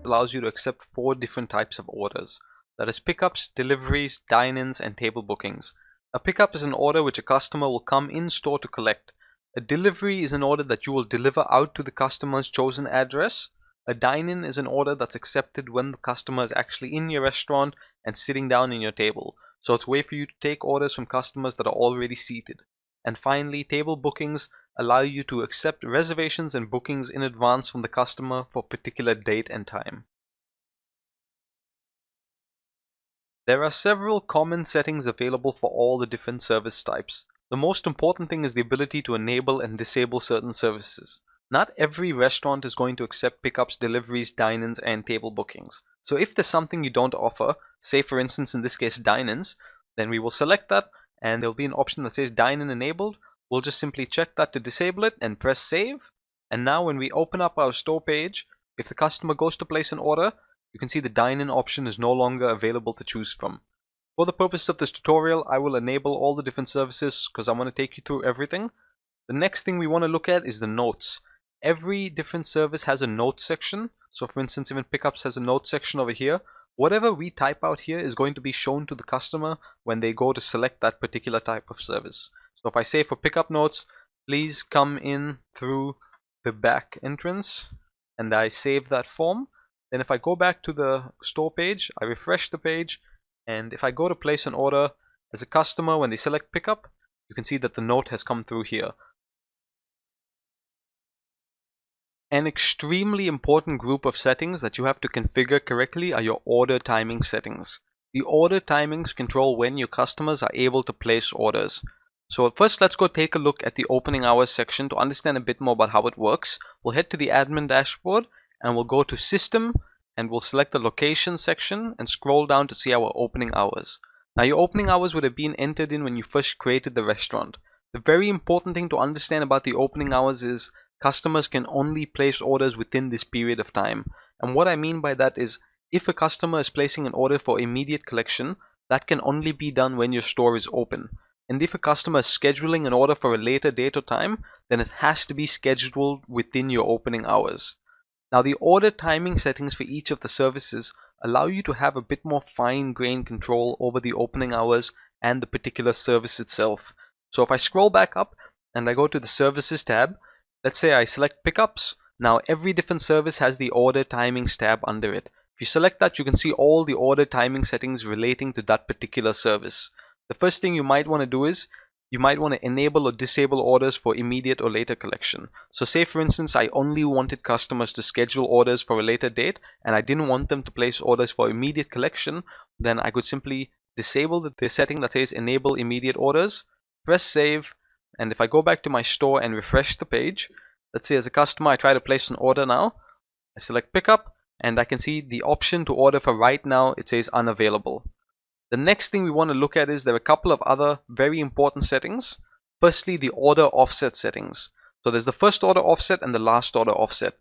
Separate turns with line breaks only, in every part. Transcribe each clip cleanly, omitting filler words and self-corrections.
Allows you to accept 4 different types of orders. That is pickups, deliveries, dine-ins, and table bookings. A pickup is an order which a customer will come in store to collect. A delivery is an order that you will deliver out to the customer's chosen address. A dine-in is an order that's accepted when the customer is actually in your restaurant and sitting down in your table. So it's a way for you to take orders from customers that are already seated. And finally, table bookings allow you to accept reservations and bookings in advance from the customer for a particular date and time. There are several common settings available for all the different service types. The most important thing is the ability to enable and disable certain services. Not every restaurant is going to accept pickups, deliveries, dine-ins, and table bookings. So if there's something you don't offer, say for instance in this case dine-ins, then we will select that and there'll be an option that says dine-in enabled. We'll just simply check that to disable it and press save. And now when we open up our store page, if the customer goes to place an order, you can see the dine-in option is no longer available to choose from. For the purpose of this tutorial, I will enable all the different services because I want to take you through everything. The next thing we want to look at is the notes. Every different service has a note section. So for instance, even pickups has a note section over here. Whatever we type out here is going to be shown to the customer when they go to select that particular type of service. So if I say for pickup notes, please come in through the back entrance, and I save that form, then if I go back to the store page, I refresh the page, and if I go to place an order as a customer, when they select pickup, you can see that the note has come through here. An extremely important group of settings that you have to configure correctly are your order timing settings. The order timings control when your customers are able to place orders. So first let's go take a look at the opening hours section to understand a bit more about how it works. We'll head to the admin dashboard and we'll go to system and we'll select the location section and scroll down to see our opening hours. Now your opening hours would have been entered in when you first created the restaurant. The very important thing to understand about the opening hours is customers can only place orders within this period of time. And what I mean by that is if a customer is placing an order for immediate collection, that can only be done when your store is open. And if a customer is scheduling an order for a later date or time, then it has to be scheduled within your opening hours. Now the order timing settings for each of the services allow you to have a bit more fine-grained control over the opening hours and the particular service itself. So if I scroll back up and I go to the services tab, let's say I select pickups. Now every different service has the order timings tab under it. If you select that, you can see all the order timing settings relating to that particular service. The first thing you might want to do is you might want to enable or disable orders for immediate or later collection. So say for instance I only wanted customers to schedule orders for a later date and I didn't want them to place orders for immediate collection, then I could simply disable the setting that says enable immediate orders, press save, and if I go back to my store and refresh the page, let's say as a customer I try to place an order now, I select pickup and I can see the option to order for right now, it says unavailable. The next thing we want to look at is there are a couple of other very important settings. Firstly, the order offset settings. So there's the first order offset and the last order offset.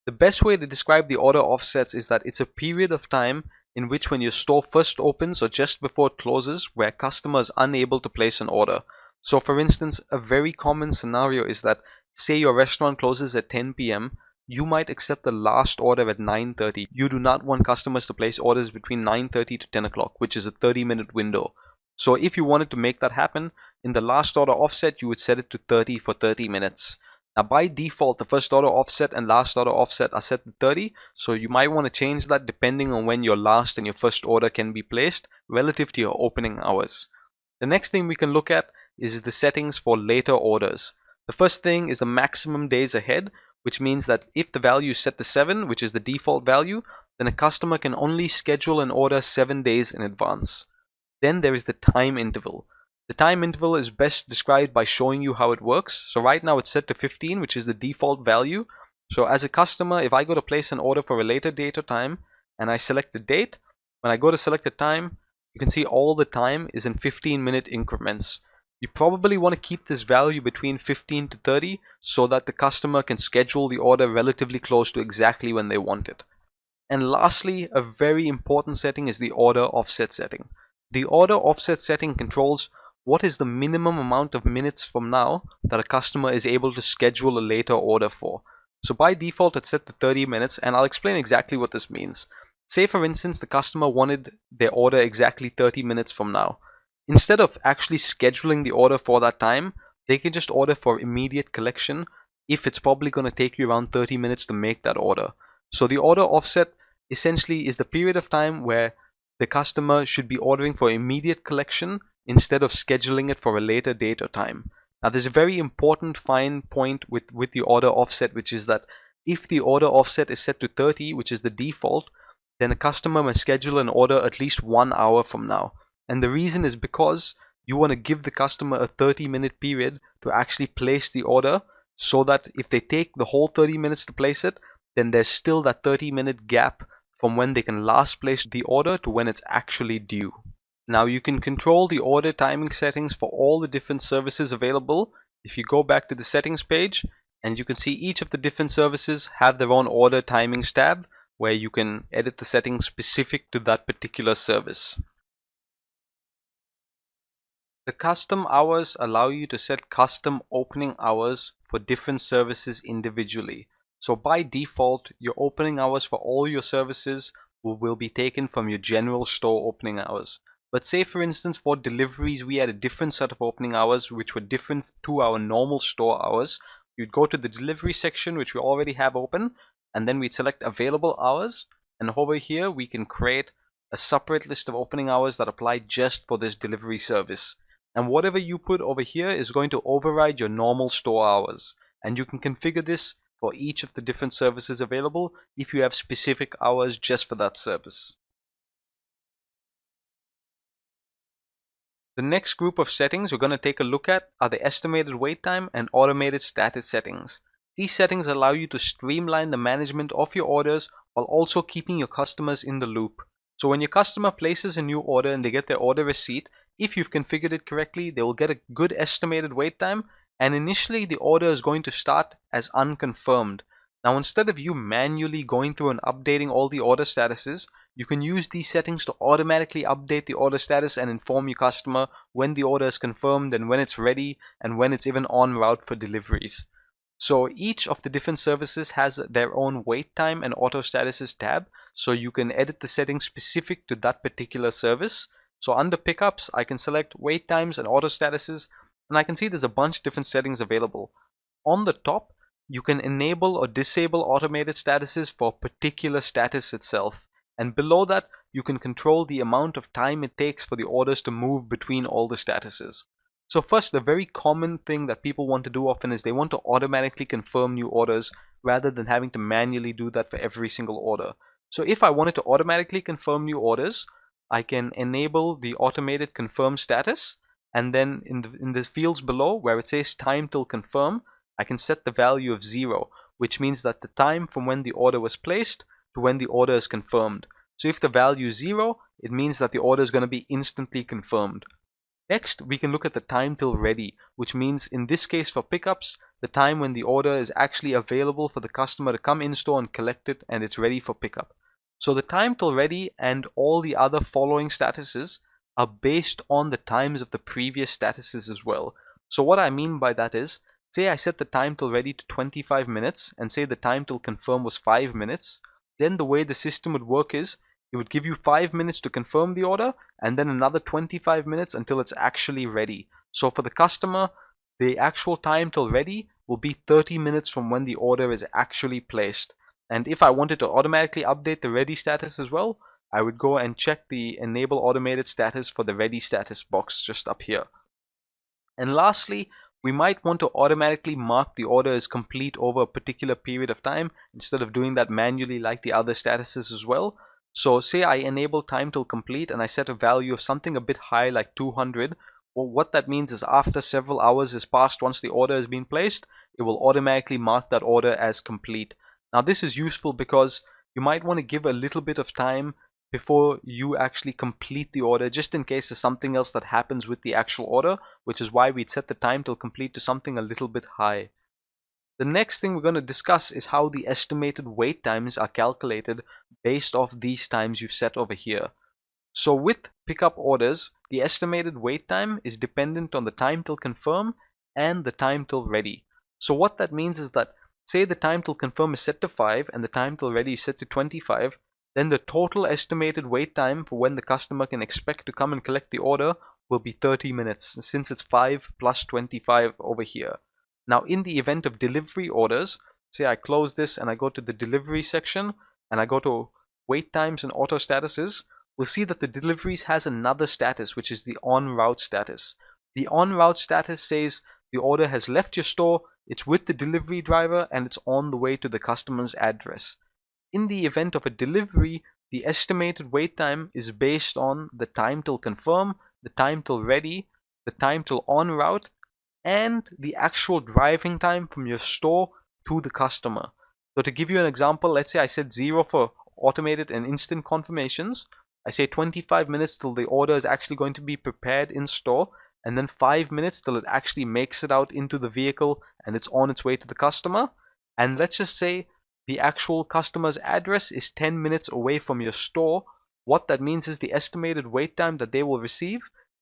The best way to describe the order offsets is that it's a period of time in which when your store first opens or just before it closes where a customer is unable to place an order. So for instance, a very common scenario is that say your restaurant closes at 10 p.m. You might accept the last order at 9:30. You do not want customers to place orders between 9:30 to 10 o'clock, which is a 30-minute window. So if you wanted to make that happen, in the last order offset, you would set it to 30 for 30 minutes. Now by default, the first order offset and last order offset are set to 30, so you might want to change that depending on when your last and your first order can be placed relative to your opening hours. The next thing we can look at is the settings for later orders. The first thing is the maximum days ahead, which means that if the value is set to 7, which is the default value, then a customer can only schedule an order 7 days in advance. Then there is the time interval. The time interval is best described by showing you how it works. So right now it's set to 15, which is the default value. So as a customer, if I go to place an order for a later date or time, and I select the date, when I go to select the time, you can see all the time is in 15-minute increments. You probably want to keep this value between 15 to 30 so that the customer can schedule the order relatively close to exactly when they want it. And lastly, a very important setting is the order offset setting. The order offset setting controls what is the minimum amount of minutes from now that a customer is able to schedule a later order for. So by default it's set to 30 minutes, and I'll explain exactly what this means. Say for instance the customer wanted their order exactly 30 minutes from now. Instead of actually scheduling the order for that time, they can just order for immediate collection if it's probably going to take you around 30 minutes to make that order. So the order offset essentially is the period of time where the customer should be ordering for immediate collection instead of scheduling it for a later date or time. Now there's a very important fine point with the order offset, which is that if the order offset is set to 30, which is the default, then a customer must schedule an order at least 1 hour from now. And the reason is because you want to give the customer a 30-minute period to actually place the order, so that if they take the whole 30 minutes to place it, then there's still that 30-minute gap from when they can last place the order to when it's actually due. Now you can control the order timing settings for all the different services available if you go back to the settings page, and you can see each of the different services have their own order timings tab where you can edit the settings specific to that particular service. The custom hours allow you to set custom opening hours for different services individually. So by default, your opening hours for all your services will be taken from your general store opening hours. But say for instance for deliveries we had a different set of opening hours which were different to our normal store hours. You'd go to the delivery section, which we already have open, and then we'd select available hours, and over here we can create a separate list of opening hours that apply just for this delivery service. And whatever you put over here is going to override your normal store hours, and you can configure this for each of the different services available if you have specific hours just for that service. The next group of settings we're going to take a look at are the estimated wait time and automated status settings. These settings allow you to streamline the management of your orders while also keeping your customers in the loop. So when your customer places a new order and they get their order receipt, if you've configured it correctly, they will get a good estimated wait time, and initially the order is going to start as unconfirmed. Now instead of you manually going through and updating all the order statuses, you can use these settings to automatically update the order status and inform your customer when the order is confirmed and when it's ready and when it's even en route for deliveries. So each of the different services has their own wait time and auto statuses tab, so you can edit the settings specific to that particular service. So under pickups, I can select wait times and auto statuses, and I can see there's a bunch of different settings available. On the top, you can enable or disable automated statuses for a particular status itself. And below that, you can control the amount of time it takes for the orders to move between all the statuses. So first, the very common thing that people want to do often is they want to automatically confirm new orders rather than having to manually do that for every single order. So if I wanted to automatically confirm new orders, I can enable the automated confirm status, and then in the fields below where it says time till confirm, I can set the value of 0, which means that the time from when the order was placed to when the order is confirmed. So if the value is 0, it means that the order is going to be instantly confirmed. Next, we can look at the time till ready, which means in this case for pickups, the time when the order is actually available for the customer to come in store and collect it and it's ready for pickup. So the time till ready and all the other following statuses are based on the times of the previous statuses as well. So what I mean by that is, say I set the time till ready to 25 minutes and say the time till confirm was 5 minutes, then the way the system would work is it would give you 5 minutes to confirm the order and then another 25 minutes until it's actually ready. So for the customer, the actual time till ready will be 30 minutes from when the order is actually placed. And if I wanted to automatically update the ready status as well, I would go and check the enable automated status for the ready status box just up here. And lastly, we might want to automatically mark the order as complete over a particular period of time instead of doing that manually like the other statuses as well. So say I enable time till complete and I set a value of something a bit high like 200. Well, what that means is after several hours has passed once the order has been placed, it will automatically mark that order as complete. Now this is useful because you might want to give a little bit of time before you actually complete the order, just in case there's something else that happens with the actual order, which is why we'd set the time till complete to something a little bit high. The next thing we're going to discuss is how the estimated wait times are calculated based off these times you've set over here. So with pickup orders, the estimated wait time is dependent on the time till confirm and the time till ready. So what that means is that, say the time till confirm is set to 5 and the time till ready is set to 25, then the total estimated wait time for when the customer can expect to come and collect the order will be 30 minutes, since it's 5 plus 25 over here. Now in the event of delivery orders, say I close this and I go to the delivery section and I go to wait times and auto statuses, we'll see that the deliveries has another status, which is the en route status. The en route status says the order has left your store, it's with the delivery driver, and it's on the way to the customer's address. In the event of a delivery, the estimated wait time is based on the time till confirm, the time till ready, the time till en route, and the actual driving time from your store to the customer. So to give you an example, let's say I set 0 for automated and instant confirmations. I say 25 minutes till the order is actually going to be prepared in store, and then 5 minutes till it actually makes it out into the vehicle and it's on its way to the customer. And let's just say the actual customer's address is 10 minutes away from your store. What that means is the estimated wait time that they will receive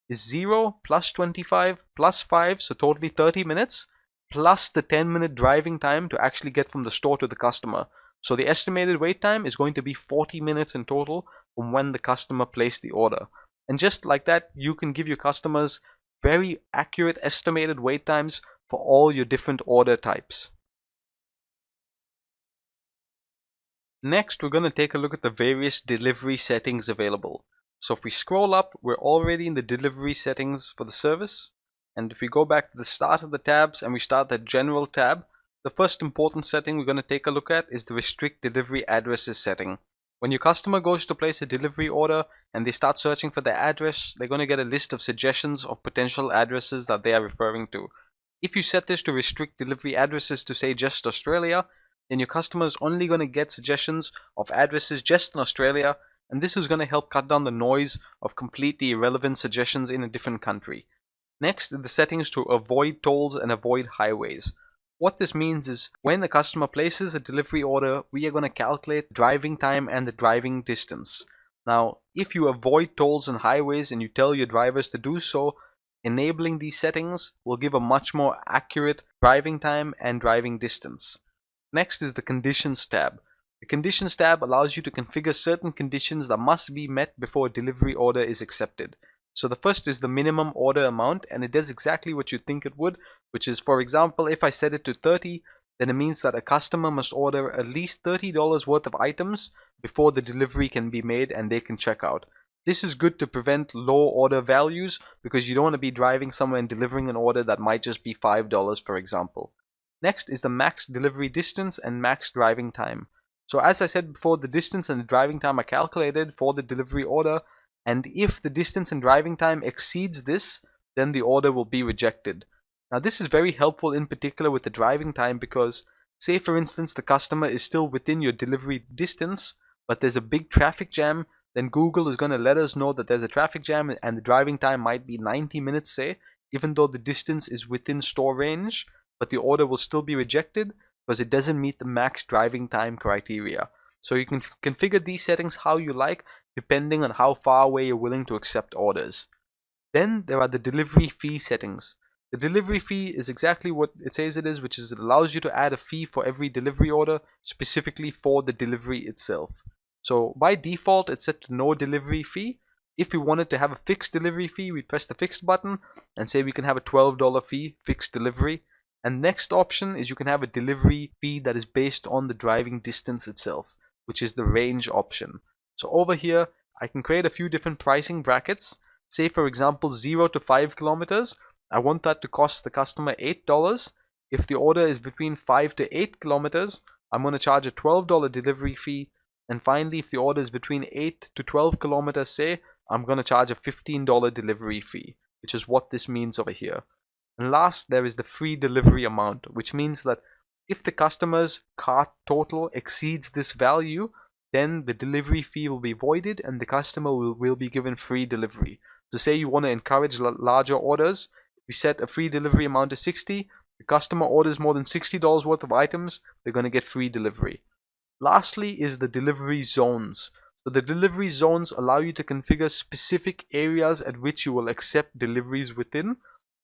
is 0 plus 25 plus 5, so totally 30 minutes, plus the 10-minute driving time to actually get from the store to the customer. So the estimated wait time is going to be 40 minutes in total from when the customer placed the order. And just like that, you can give your customers very accurate estimated wait times for all your different order types. Next, we're going to take a look at the various delivery settings available. So if we scroll up, we're already in the delivery settings for the service. And if we go back to the start of the tabs and we start the general tab, the first important setting we're going to take a look at is the restrict delivery addresses setting. When your customer goes to place a delivery order and they start searching for their address, they're going to get a list of suggestions of potential addresses that they are referring to. If you set this to restrict delivery addresses to say just Australia, then your customer is only going to get suggestions of addresses just in Australia, and this is going to help cut down the noise of completely irrelevant suggestions in a different country. Next, the settings to avoid tolls and avoid highways. What this means is when the customer places a delivery order, we are going to calculate driving time and the driving distance. Now, if you avoid tolls and highways and you tell your drivers to do so, enabling these settings will give a much more accurate driving time and driving distance. Next is the Conditions tab. The Conditions tab allows you to configure certain conditions that must be met before a delivery order is accepted. So the first is the minimum order amount, and it does exactly what you think it would, which is, for example, if I set it to 30, then it means that a customer must order at least $30 worth of items before the delivery can be made and they can check out. This is good to prevent low order values because you don't want to be driving somewhere and delivering an order that might just be $5, for example. Next is the max delivery distance and max driving time. So as I said before, the distance and the driving time are calculated for the delivery order, and if the distance and driving time exceeds this, then the order will be rejected. Now this is very helpful in particular with the driving time because, say for instance the customer is still within your delivery distance, but there's a big traffic jam, then Google is going to let us know that there's a traffic jam and the driving time might be 90 minutes, say, even though the distance is within store range, but the order will still be rejected because it doesn't meet the max driving time criteria. So you can configure these settings how you like, depending on how far away you're willing to accept orders. Then there are the delivery fee settings. The delivery fee is exactly what it says it is, which is it allows you to add a fee for every delivery order specifically for the delivery itself. So by default it's set to no delivery fee. If we wanted to have a fixed delivery fee, we press the fixed button and say we can have a $12 fee, fixed delivery. And next option is you can have a delivery fee that is based on the driving distance itself, which is the range option. So over here, I can create a few different pricing brackets. Say for example 0 to 5 kilometers, I want that to cost the customer $8. If the order is between 5 to 8 kilometers, I'm going to charge a $12 delivery fee. And finally, if the order is between 8 to 12 kilometers, say, I'm going to charge a $15 delivery fee, which is what this means over here. And last, there is the free delivery amount, which means that if the customer's cart total exceeds this value, then the delivery fee will be voided and the customer will be given free delivery. So say you want to encourage larger orders, we set a free delivery amount to 60, the customer orders more than $60 worth of items, they're going to get free delivery. Lastly is the delivery zones. So the delivery zones allow you to configure specific areas at which you will accept deliveries within,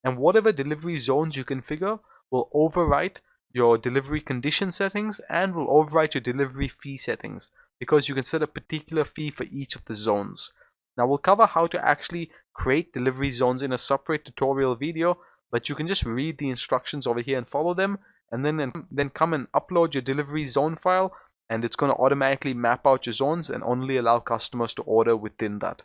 and whatever delivery zones you configure will overwrite your delivery condition settings and will overwrite your delivery fee settings, because you can set a particular fee for each of the zones. Now we'll cover how to actually create delivery zones in a separate tutorial video, but you can just read the instructions over here and follow them, and then come and upload your delivery zone file, and it's going to automatically map out your zones and only allow customers to order within that.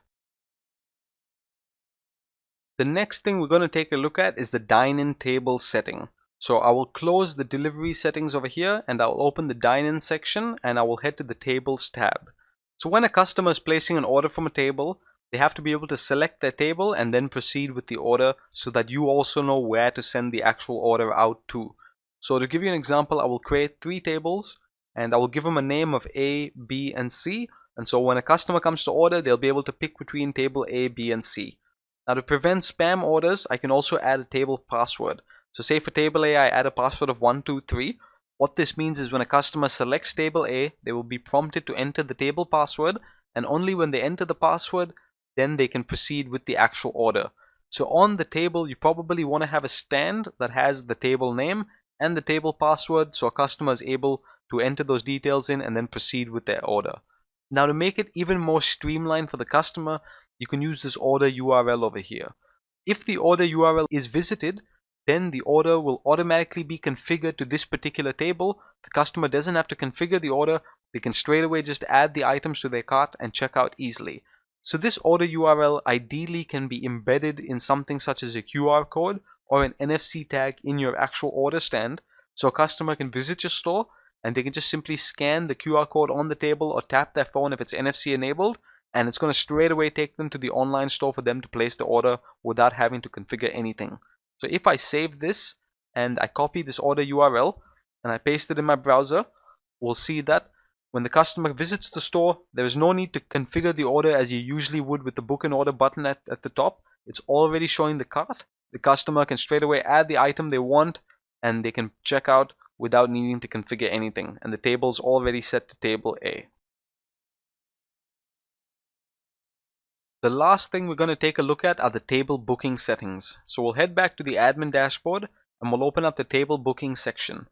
The next thing we're going to take a look at is the dine-in table setting. So I will close the delivery settings over here, and I will open the dine-in section, and I will head to the tables tab. So when a customer is placing an order from a table, they have to be able to select their table and then proceed with the order, so that you also know where to send the actual order out to. So to give you an example, I will create 3 tables, and I will give them a name of A, B, and C. And so when a customer comes to order, they'll be able to pick between table A, B, and C. Now to prevent spam orders, I can also add a table password. So say for table A, I add a password of 123. What this means is when a customer selects table A, they will be prompted to enter the table password, and only when they enter the password, then they can proceed with the actual order. So on the table, you probably want to have a stand that has the table name and the table password, so a customer is able to enter those details in and then proceed with their order. Now to make it even more streamlined for the customer, you can use this order URL over here. If the order URL is visited, then the order will automatically be configured to this particular table. The customer doesn't have to configure the order, they can straight away just add the items to their cart and check out easily. So this order URL ideally can be embedded in something such as a QR code or an NFC tag in your actual order stand, so a customer can visit your store and they can just simply scan the QR code on the table or tap their phone if it's NFC enabled, and it's going to straight away take them to the online store for them to place the order without having to configure anything. So if I save this and I copy this order URL and I paste it in my browser, we'll see that when the customer visits the store, there is no need to configure the order as you usually would with the book and order button at the top. It's already showing the cart. The customer can straight away add the item they want and they can check out without needing to configure anything, and the table is already set to table A. The last thing we're going to take a look at are the table booking settings. So we'll head back to the admin dashboard and we'll open up the table booking section.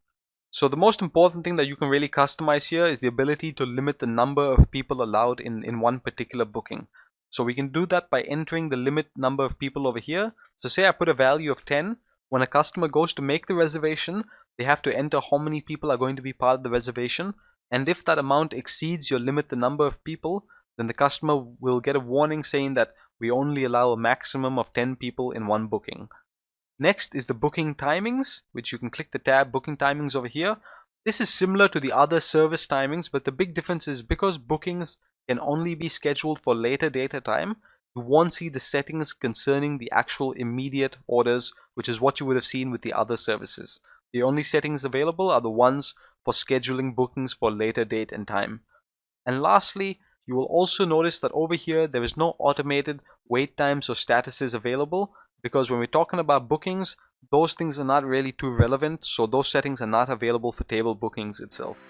So the most important thing that you can really customize here is the ability to limit the number of people allowed in one particular booking. So we can do that by entering the limit number of people over here. So say I put a value of 10. When a customer goes to make the reservation, they have to enter how many people are going to be part of the reservation. And if that amount exceeds your limit the number of people, then the customer will get a warning saying that we only allow a maximum of 10 people in one booking. Next is the booking timings, which you can click the tab booking timings over here. This is similar to the other service timings, but the big difference is because bookings can only be scheduled for later date or time, you won't see the settings concerning the actual immediate orders, which is what you would have seen with the other services. The only settings available are the ones for scheduling bookings for later date and time. And lastly, you will also notice that over here there is no automated wait times or statuses available, because when we're talking about bookings, those things are not really too relevant, so those settings are not available for table bookings itself.